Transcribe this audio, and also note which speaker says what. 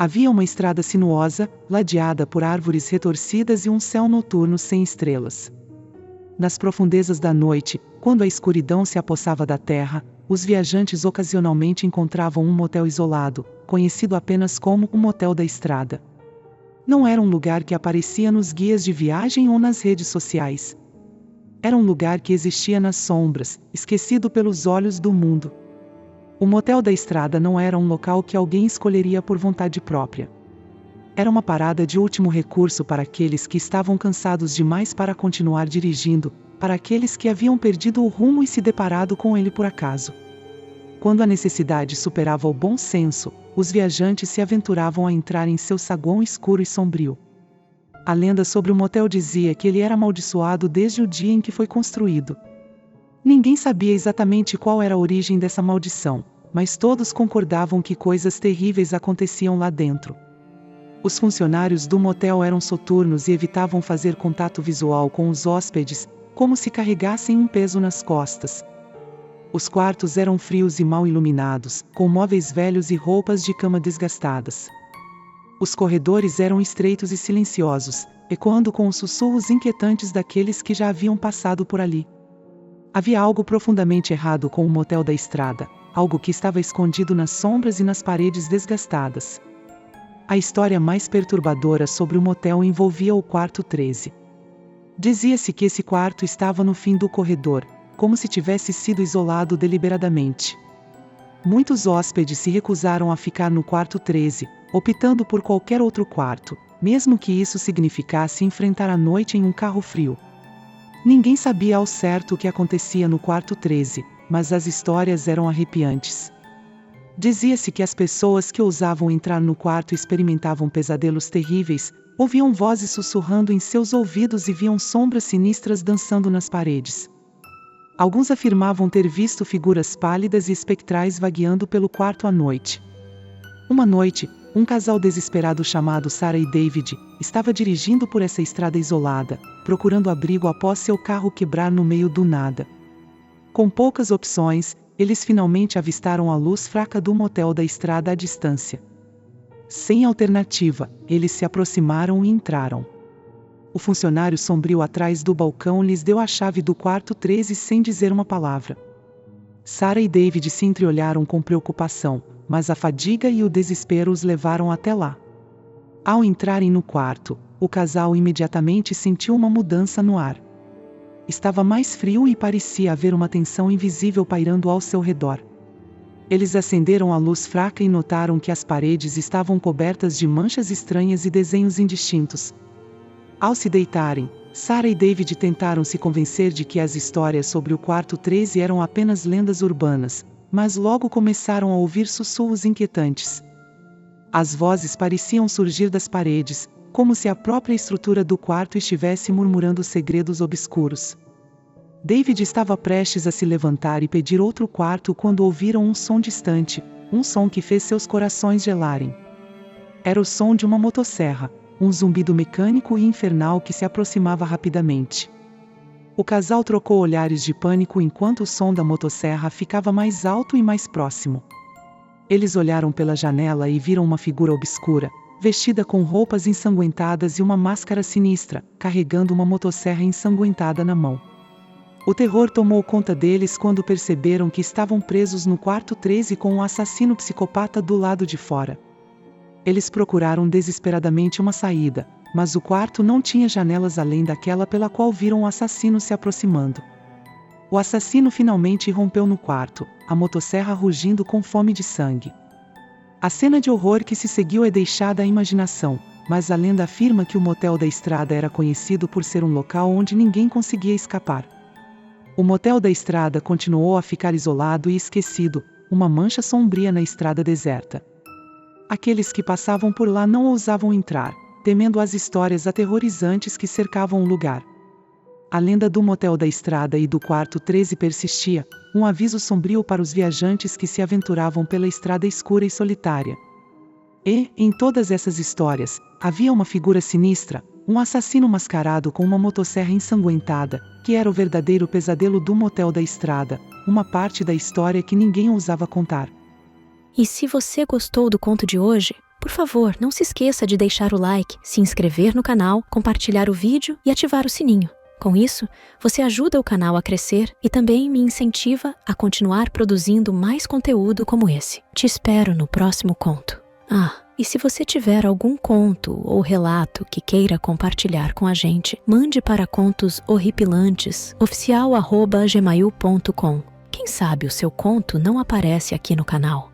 Speaker 1: Havia uma estrada sinuosa, ladeada por árvores retorcidas e um céu noturno sem estrelas. Nas profundezas da noite, quando a escuridão se apossava da terra, os viajantes ocasionalmente encontravam um motel isolado, conhecido apenas como o Motel da Estrada. Não era um lugar que aparecia nos guias de viagem ou nas redes sociais. Era um lugar que existia nas sombras, esquecido pelos olhos do mundo. O Motel da Estrada não era um local que alguém escolheria por vontade própria. Era uma parada de último recurso para aqueles que estavam cansados demais para continuar dirigindo, para aqueles que haviam perdido o rumo e se deparado com ele por acaso. Quando a necessidade superava o bom senso, os viajantes se aventuravam a entrar em seu saguão escuro e sombrio. A lenda sobre o motel dizia que ele era amaldiçoado desde o dia em que foi construído. Ninguém sabia exatamente qual era a origem dessa maldição, mas todos concordavam que coisas terríveis aconteciam lá dentro. Os funcionários do motel eram soturnos e evitavam fazer contato visual com os hóspedes, como se carregassem um peso nas costas. Os quartos eram frios e mal iluminados, com móveis velhos e roupas de cama desgastadas. Os corredores eram estreitos e silenciosos, ecoando com os sussurros inquietantes daqueles que já haviam passado por ali. Havia algo profundamente errado com o Motel da Estrada, algo que estava escondido nas sombras e nas paredes desgastadas. A história mais perturbadora sobre o motel envolvia o quarto 13. Dizia-se que esse quarto estava no fim do corredor, como se tivesse sido isolado deliberadamente. Muitos hóspedes se recusaram a ficar no quarto 13, optando por qualquer outro quarto, mesmo que isso significasse enfrentar a noite em um carro frio. Ninguém sabia ao certo o que acontecia no quarto 13, mas as histórias eram arrepiantes. Dizia-se que as pessoas que ousavam entrar no quarto experimentavam pesadelos terríveis, ouviam vozes sussurrando em seus ouvidos e viam sombras sinistras dançando nas paredes. Alguns afirmavam ter visto figuras pálidas e espectrais vagueando pelo quarto à noite. Uma noite, um casal desesperado chamado Sarah e David estava dirigindo por essa estrada isolada, procurando abrigo após seu carro quebrar no meio do nada. Com poucas opções, eles finalmente avistaram a luz fraca do motel da estrada à distância. Sem alternativa, eles se aproximaram e entraram. O funcionário sombrio atrás do balcão lhes deu a chave do quarto 13 sem dizer uma palavra. Sarah e David se entreolharam com preocupação, mas a fadiga e o desespero os levaram até lá. Ao entrarem no quarto, o casal imediatamente sentiu uma mudança no ar. Estava mais frio e parecia haver uma tensão invisível pairando ao seu redor. Eles acenderam a luz fraca e notaram que as paredes estavam cobertas de manchas estranhas e desenhos indistintos. Ao se deitarem, Sarah e David tentaram se convencer de que as histórias sobre o quarto 13 eram apenas lendas urbanas, mas logo começaram a ouvir sussurros inquietantes. As vozes pareciam surgir das paredes, como se a própria estrutura do quarto estivesse murmurando segredos obscuros. David estava prestes a se levantar e pedir outro quarto quando ouviram um som distante, um som que fez seus corações gelarem. Era o som de uma motosserra, um zumbido mecânico e infernal que se aproximava rapidamente. O casal trocou olhares de pânico enquanto o som da motosserra ficava mais alto e mais próximo. Eles olharam pela janela e viram uma figura obscura, vestida com roupas ensanguentadas e uma máscara sinistra, carregando uma motosserra ensanguentada na mão. O terror tomou conta deles quando perceberam que estavam presos no quarto 13 com um assassino psicopata do lado de fora. Eles procuraram desesperadamente uma saída, mas o quarto não tinha janelas além daquela pela qual viram o assassino se aproximando. O assassino finalmente irrompeu no quarto, a motosserra rugindo com fome de sangue. A cena de horror que se seguiu é deixada à imaginação, mas a lenda afirma que o Motel da Estrada era conhecido por ser um local onde ninguém conseguia escapar. O Motel da Estrada continuou a ficar isolado e esquecido, uma mancha sombria na estrada deserta. Aqueles que passavam por lá não ousavam entrar, temendo as histórias aterrorizantes que cercavam o lugar. A lenda do Motel da Estrada e do quarto 13 persistia, um aviso sombrio para os viajantes que se aventuravam pela estrada escura e solitária. E, em todas essas histórias, havia uma figura sinistra, um assassino mascarado com uma motosserra ensanguentada, que era o verdadeiro pesadelo do Motel da Estrada, uma parte da história que ninguém ousava contar.
Speaker 2: E se você gostou do conto de hoje, Por favor, não se esqueça de deixar o like, se inscrever no canal, compartilhar o vídeo e ativar o sininho. Com isso, você ajuda o canal a crescer e também me incentiva a continuar produzindo mais conteúdo como esse. Te espero no próximo conto. E se você tiver algum conto ou relato que queira compartilhar com a gente, mande para contoshorripilantes@gmail.com. Quem sabe o seu conto não aparece aqui no canal.